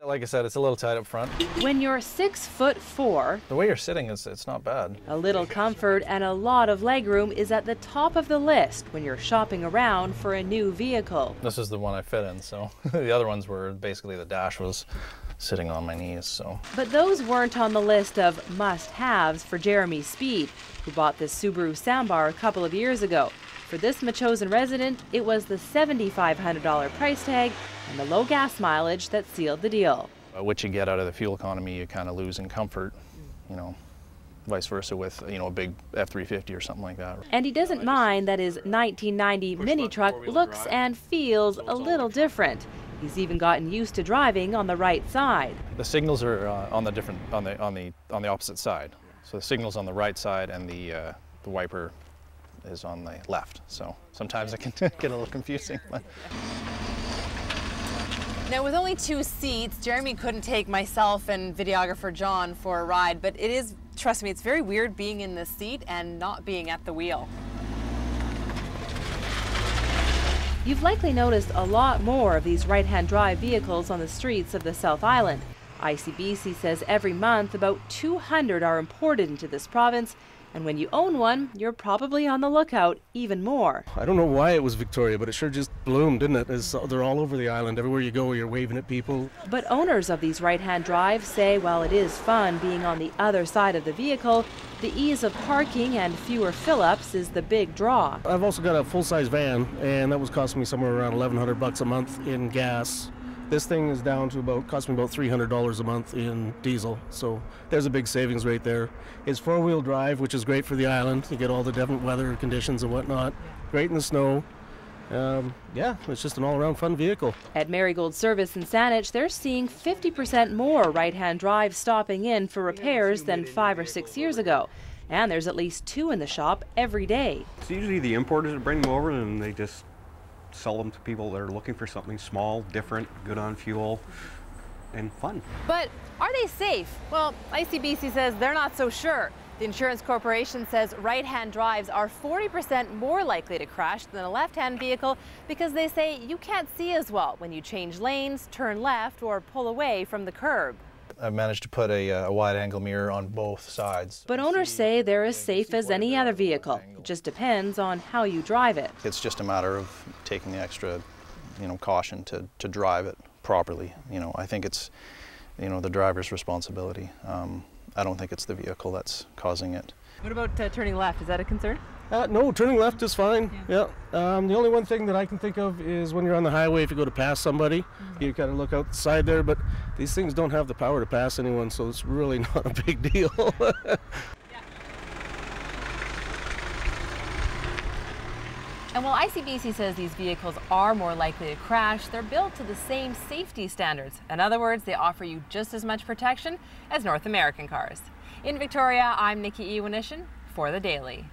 Like I said, it's a little tight up front. When you're 6'4", The way you're sitting it's not bad. a little comfort and a lot of legroom is at the top of the list when you're shopping around for a new vehicle. This is the one I fit in, so the other ones were basically the dash was sitting on my knees, so. But those weren't on the list of must-haves for Jeremy Speed, who bought this Subaru Sambar a couple of years ago. For this Metchosin resident, it was the $7,500 price tag and the low gas mileage that sealed the deal. What you get out of the fuel economy, you kind of lose in comfort, you know, vice versa with, you know, a big F-350 or something like that. And he doesn't mind that his 1990 mini truck looks and feels a little different. He's even gotten used to driving on the right side. The signals are on the opposite side. So the signal's on the right side and the wiper is on the left. So sometimes it can get a little confusing. Now, with only 2 seats, Jeremy couldn't take myself and videographer John for a ride, but it is, trust me, it's very weird being in this seat and not being at the wheel. You've likely noticed a lot more of these right-hand drive vehicles on the streets of the South Island. ICBC says every month about 200 are imported into this province, and when you own one, you're probably on the lookout even more. I don't know why it was Victoria, but it sure just bloomed, didn't it? They're all over the island. Everywhere you go, you're waving at people. But owners of these right-hand drives say while it is fun being on the other side of the vehicle, the ease of parking and fewer fill-ups is the big draw. I've also got a full-size van, and that was costing me somewhere around $1,100 a month in gas. This thing is down to cost me about $300 a month in diesel, so there's a big savings right there. It's 4-wheel drive, which is great for the island. You get all the different weather conditions and whatnot. Great in the snow. Yeah, it's just an all-around fun vehicle. At Marigold Service in Saanich, they're seeing 50% more right-hand drives stopping in for repairs than 5 or 6 years ago. And there's at least 2 in the shop every day. It's usually the importers that bring them over and they just sell them to people that are looking for something small, different, good on fuel, and fun. But are they safe? Well, ICBC says they're not so sure. The Insurance Corporation says right-hand drives are 40% more likely to crash than a left-hand vehicle because they say you can't see as well when you change lanes, turn left, or pull away from the curb. I've managed to put a wide-angle mirror on both sides. But owners say they're as safe as any other vehicle. It just depends on how you drive it. It's just a matter of taking the extra, you know, caution to drive it properly. You know, I think it's, you know, the driver's responsibility. I don't think it's the vehicle that's causing it. What about turning left? Is that a concern? No, turning left is fine. Yeah. The only one thing that I can think of is when you're on the highway, if you go to pass somebody, you kind of look out the side there, but these things don't have the power to pass anyone, so it's really not a big deal. And while ICBC says these vehicles are more likely to crash, they're built to the same safety standards. In other words, they offer you just as much protection as North American cars. In Victoria, I'm Nikki Iwanishin for The Daily.